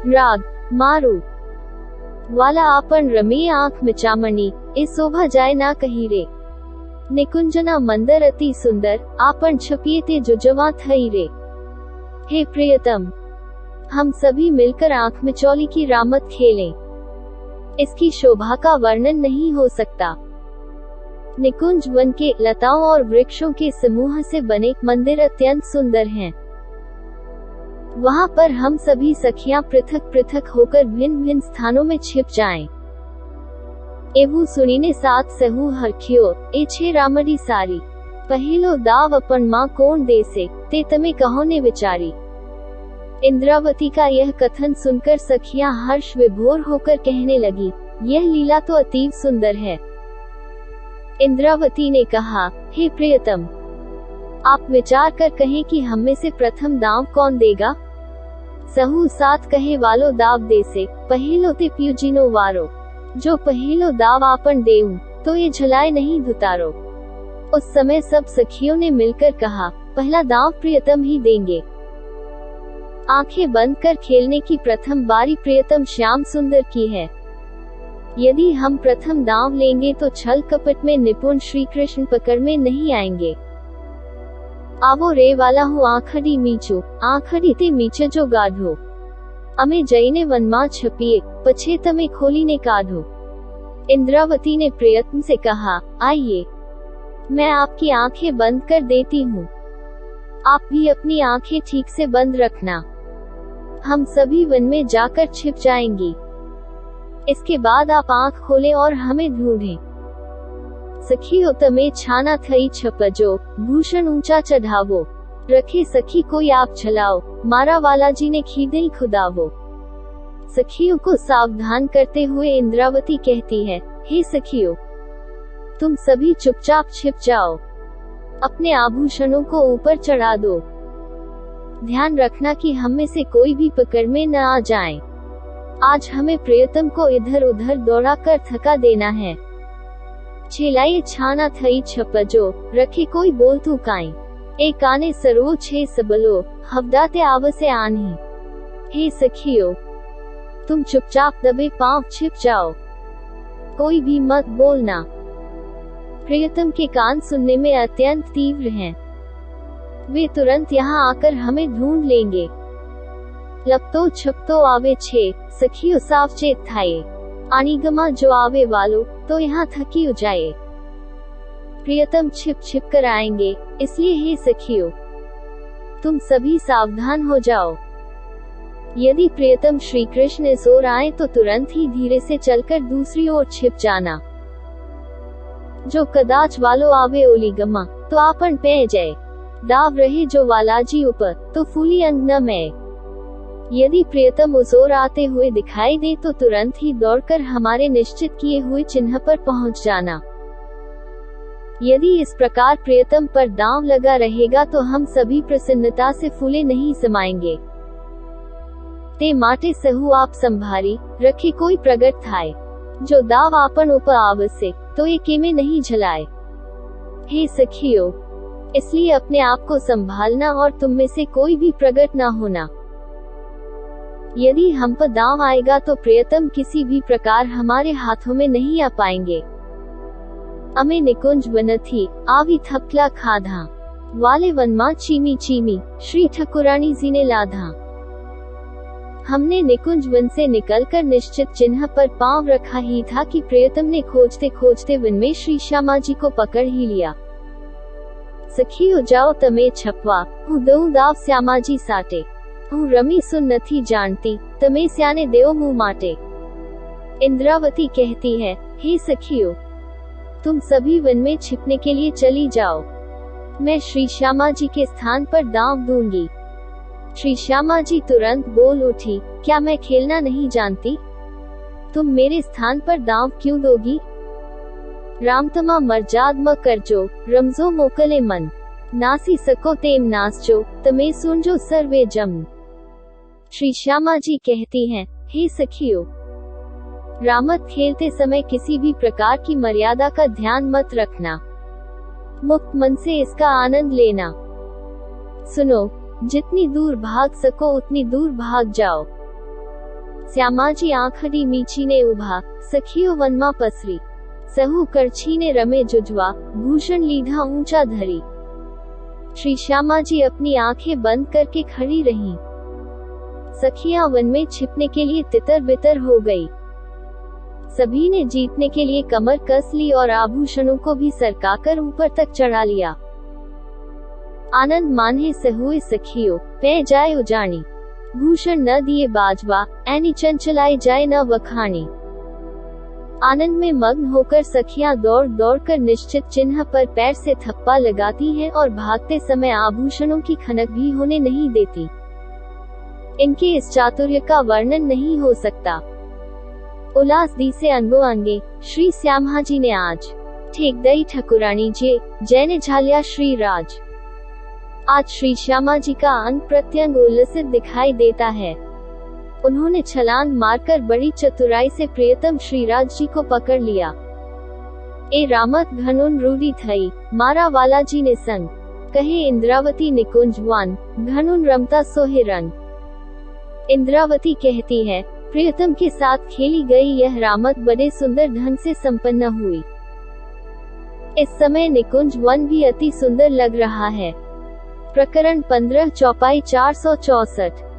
राग मारू वाला आपण रमी आंख मिचामणी ए शोभा जाए ना कही रे। निकुंजना मंदर अति सुंदर आपण छपिए ते जुजवा थई रे। हे प्रियतम, हम सभी मिलकर आंख मिचौली की रामत खेलें। इसकी शोभा का वर्णन नहीं हो सकता। निकुंज वन के लताओं और वृक्षों के समूह से बने मंदिर अत्यंत सुंदर हैं। वहां पर हम सभी सखियां पृथक पृथक होकर भिन्न भिन्न स्थानों में छिप जाएं। एवं सुनीने साथ सहु हरखियो ए छे रामडी सारी। पहिलो दाव अपन मां कोण देसे ते तमे कहो ने विचारी। इंद्रावती का यह कथन सुनकर सखियां हर्ष विभोर होकर कहने लगी, यह लीला तो अतीव सुंदर है। इंद्रावती ने कहा, हे प्रियतम, आप विचार कर कहें कि हम में से प्रथम दाव कौन देगा। सहु साथ कहे वालो दाव दे से पहिलो ते प्यूजिनो वारो। जो पहिलो दाव आपन देऊं तो ये झलाए नहीं धुतारो। उस समय सब सखियों ने मिलकर कहा, पहला दाव प्रियतम ही देंगे। आंखें बंद कर खेलने की प्रथम बारी प्रियतम श्याम सुंदर की है। यदि हम प्रथम दाव लेंगे तो छल कपट में निपुण श्री कृष्ण पकड़ में नहीं आएंगे। आवो रे वाला हूँ आंखड़ी मीचो, आंखड़ी ते मीचे जो गाढ़ो। अमे जईने वनमा छपिए पछे तमे खोली ने काढ़ो। इंद्रावती ने प्रयत्न से कहा, आइए, मैं आपकी आंखें बंद कर देती हूँ। आप भी अपनी आंखें ठीक से बंद रखना। हम सभी वन में जाकर छिप जाएंगी। इसके बाद आप आंख खोलें और हमें ढूंढें। सखियो तमे छाना थई छपजो, भूषण ऊंचा चढ़ावो। रखे सखी कोई आप छलाओ, मारा वाला जी ने खीदई खुदावो। सखियों को सावधान करते हुए इंद्रावती कहती है, हे सखियों, तुम सभी चुपचाप छिप जाओ। अपने आभूषणों को ऊपर चढ़ा दो। ध्यान रखना कि हम में से कोई भी पकड़ में न आ जाए। आज हमें प्रियतम को इधर उधर दौड़ा कर थका देना है। छेलाए छाना थई छपजो, रखे कोई बोल तू काई। एक आने सरो छे सबलो, हवदाते आवसे आनी। हे सखियो, तुम चुपचाप दबे पांव छिप जाओ। कोई भी मत बोलना। प्रियतम के कान सुनने में अत्यंत तीव्र हैं। वे तुरंत यहाँ आकर हमें ढूंढ लेंगे। लपतो छपतो आवे छे, सखियो साफ चेत थाये। आनीगमा जो आवे वालो तो यहाँ थकी जाए। प्रियतम छिप छिप कर आएंगे, इसलिए हे सखियो, तुम सभी सावधान हो जाओ। यदि प्रियतम श्री कृष्ण इस ओर आए तो तुरंत ही धीरे से चलकर दूसरी ओर छिप जाना। जो कदाच वालो आवे ओलीगमा तो आपन पे जाए। दाव रहे जो वालाजी ऊपर तो फूली अंग न में। यदि प्रियतम उस ओर आते हुए दिखाई दे तो तुरंत ही दौड़कर हमारे निश्चित किए हुए चिन्ह पर पहुंच जाना। यदि इस प्रकार प्रियतम पर दांव लगा रहेगा तो हम सभी प्रसन्नता से फूले नहीं समाएंगे। ते माटे सहु आप संभारी, रखे कोई प्रगट थाए। जो दाव आपन ऊपर आवसे तो ये केमे नहीं झलाए। हे सखियो, इसलिए अपने आप को संभालना और तुम में से कोई भी प्रगट ना होना। यदि हम पर दांव आएगा तो प्रियतम किसी भी प्रकार हमारे हाथों में नहीं आ पाएंगे। अमे निकुंज वन थी आवी थपला खाधा, वाले वनमा चीमी चीमी श्री ठकुरानी जी ने लाधा। हमने निकुंज वन से निकलकर निश्चित चिन्ह पर पांव रखा ही था कि प्रियतम ने खोजते खोजते वन में श्री श्यामा जी को पकड़ ही लिया। सखियो जाओ तमे छपवा, हूँ दऊ दाव श्यामा जी साटे। हूँ रमी सुन नथी जानती, तमे स्याने देव मुँह माटे। इंद्रावती कहती है, हे सखियो, तुम सभी वन में छिपने के लिए चली जाओ। मैं श्री श्यामा जी के स्थान पर दांव दूंगी। श्री श्यामा जी तुरंत बोल उठी, क्या मैं खेलना नहीं जानती? तुम मेरे स्थान पर दांव क्यों दोगी? रामतमा मर्जाद म करजो, रमजो मोकले मन। नासी सको तेम नासजो, तमे सुनजो सर्वे जम। श्री श्यामा जी कहती हैं, हे सखियो, रामत खेलते समय किसी भी प्रकार की मर्यादा का ध्यान मत रखना। मुक्त मन से इसका आनंद लेना। सुनो, जितनी दूर भाग सको उतनी दूर भाग जाओ। श्यामाजी आंखड़ी मीची ने उभा, सखियो वनमा पसरी। सहु करछी ने रमे जुजवा, भूषण लीधा ऊंचा धरी। श्री श्यामाजी अपनी आंखें बंद करके खड़ी रहीं। सखियां वन में छिपने के लिए तितर बितर हो गई। सभी ने जीतने के लिए कमर कस ली और आभूषणों को भी सरकाकर ऊपर तक चढ़ा लिया। आनंद माने सहुए सखियों, पै जाए उजानी। भूषण न दिए बाजवा, ऐनी चंचलाई जाए न वखानी। आनंद में मग्न होकर सखियां दौड़ दौड़ कर निश्चित चिन्ह पर पैर से थप्पा लगाती हैं और भागते समय आभूषणों की खनक भी होने नहीं देती। इनके इस चातुर्य का वर्णन नहीं हो सकता। उल्लास दी से अंगो अंगे श्री श्यामाजी ने आज ठेक दई ठकुरानी जे जैने झालिया श्री राज। आज श्री श्यामाजी का अंग प्रत्यंग उल्लसित दिखाई देता है। उन्होंने छलांग मारकर बड़ी चतुराई से प्रियतम श्रीराज जी को पकड़ लिया। ए रामत घनुन रूढ़ी थई, मारा वाला जी ने संग। कहे इंद्रावती निकुंजवान, घनुन रमता सोहे रंग। इंद्रावती कहती है, प्रियतम के साथ खेली गई यह रामत बड़े सुंदर ढंग से संपन्न हुई। इस समय निकुंज वन भी अति सुंदर लग रहा है। प्रकरण 15 चौपाई 464।